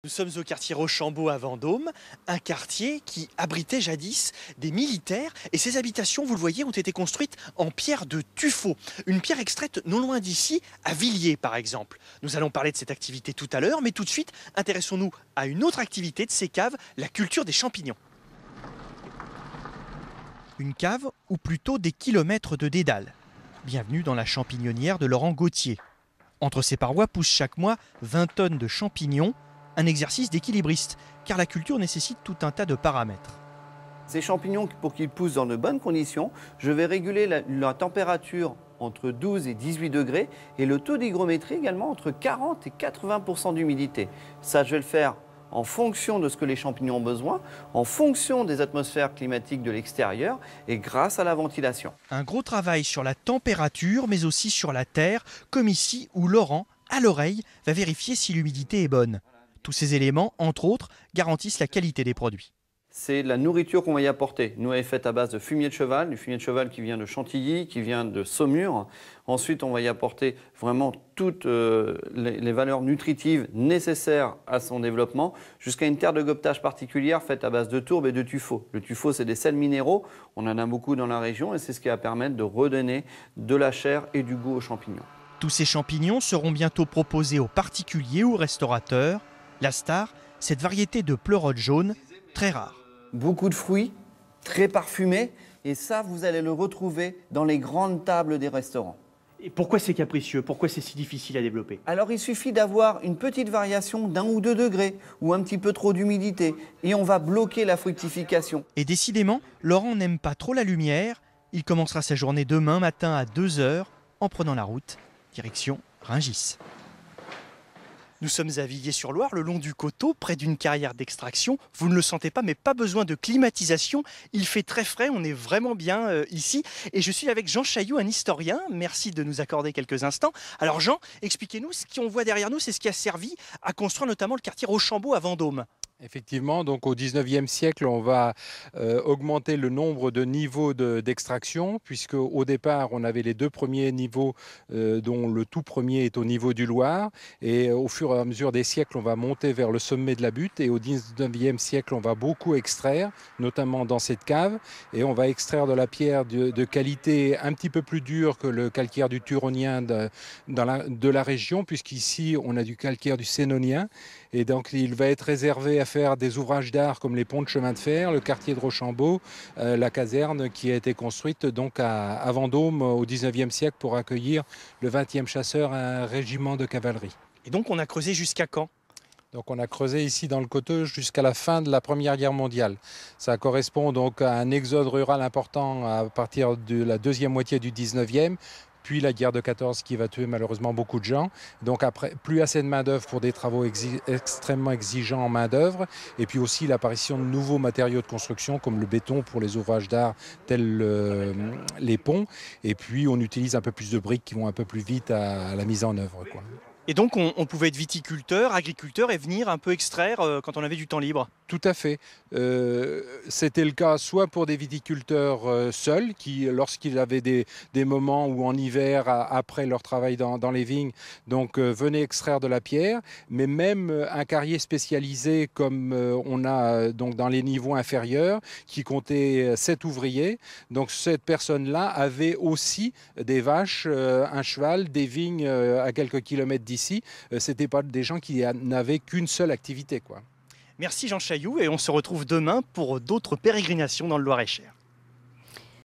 Nous sommes au quartier Rochambeau à Vendôme, un quartier qui abritait jadis des militaires et ces habitations, vous le voyez, ont été construites en pierre de tuffeau, une pierre extraite non loin d'ici, à Villiers par exemple. Nous allons parler de cette activité tout à l'heure, mais tout de suite, intéressons-nous à une autre activité de ces caves, la culture des champignons. Une cave ou plutôt des kilomètres de dédale. Bienvenue dans la champignonnière de Laurent Gauthier. Entre ses parois poussent chaque mois 20 tonnes de champignons. Un exercice d'équilibriste, car la culture nécessite tout un tas de paramètres. Ces champignons, pour qu'ils poussent dans de bonnes conditions, je vais réguler la température entre 12 et 18 degrés et le taux d'hygrométrie également entre 40 et 80% d'humidité. Ça, je vais le faire en fonction de ce que les champignons ont besoin, en fonction des atmosphères climatiques de l'extérieur et grâce à la ventilation. Un gros travail sur la température, mais aussi sur la terre, comme ici où Laurent, à l'oreille, va vérifier si l'humidité est bonne. Tous ces éléments, entre autres, garantissent la qualité des produits. C'est la nourriture qu'on va y apporter. Nous, elle est faite à base de fumier de cheval, du fumier de cheval qui vient de Chantilly, qui vient de Saumur. Ensuite, on va y apporter vraiment toutes les valeurs nutritives nécessaires à son développement, jusqu'à une terre de gobetage particulière faite à base de tourbe et de tuffeau. Le tuffeau, c'est des sels minéraux. On en a beaucoup dans la région et c'est ce qui va permettre de redonner de la chair et du goût aux champignons. Tous ces champignons seront bientôt proposés aux particuliers ou aux restaurateurs. La star, cette variété de pleurote jaune, très rare. Beaucoup de fruits, très parfumés, et ça, vous allez le retrouver dans les grandes tables des restaurants. Et pourquoi c'est capricieux? Pourquoi c'est si difficile à développer? Alors, il suffit d'avoir une petite variation d'1 ou 2 degrés, ou un petit peu trop d'humidité, et on va bloquer la fructification. Et décidément, Laurent n'aime pas trop la lumière. Il commencera sa journée demain matin à 2 h en prenant la route, direction Rungis. Nous sommes à Villiers-sur-Loire, le long du coteau, près d'une carrière d'extraction. Vous ne le sentez pas, mais pas besoin de climatisation. Il fait très frais, on est vraiment bien ici. Et je suis avec Jean Chailloux, un historien. Merci de nous accorder quelques instants. Alors Jean, expliquez-nous, ce qu'on voit derrière nous, c'est ce qui a servi à construire notamment le quartier Rochambeau à Vendôme. Effectivement, donc au 19e siècle, on va augmenter le nombre de niveaux d'extraction, puisque au départ, on avait les 2 premiers niveaux, dont le tout premier est au niveau du Loir. Et au fur et à mesure des siècles, on va monter vers le sommet de la butte. Et au 19e siècle, on va beaucoup extraire, notamment dans cette cave. Et on va extraire de la pierre de qualité un petit peu plus dure que le calcaire du Turonien de la région, puisqu'ici, on a du calcaire du Sénonien. Et donc, il va être réservé à faire des ouvrages d'art comme les ponts de chemin de fer, le quartier de Rochambeau, la caserne qui a été construite donc à Vendôme au 19e siècle pour accueillir le 20e chasseur, un régiment de cavalerie. Et donc on a creusé jusqu'à quand? Donc on a creusé ici dans le coteau jusqu'à la fin de la Première Guerre mondiale. Ça correspond donc à un exode rural important à partir de la deuxième moitié du 19e. Puis la guerre de 14 qui va tuer malheureusement beaucoup de gens. Donc après, plus assez de main-d'œuvre pour des travaux extrêmement exigeants en main-d'œuvre. Et puis aussi l'apparition de nouveaux matériaux de construction comme le béton pour les ouvrages d'art tels les ponts. Et puis on utilise un peu plus de briques qui vont un peu plus vite à la mise en œuvre, quoi. Et donc on pouvait être viticulteur, agriculteur et venir un peu extraire quand on avait du temps libre. Tout à fait. C'était le cas soit pour des viticulteurs seuls, qui, lorsqu'ils avaient des moments où en hiver, après leur travail dans les vignes, donc venaient extraire de la pierre, mais même un carrier spécialisé comme on a donc dans les niveaux inférieurs, qui comptait 7 ouvriers. Donc cette personne-là avait aussi des vaches, un cheval, des vignes à quelques kilomètres d'ici. C'était pas des gens qui n'avaient qu'une seule activité, quoi. Merci Jean Chailloux et on se retrouve demain pour d'autres pérégrinations dans le Loir-et-Cher.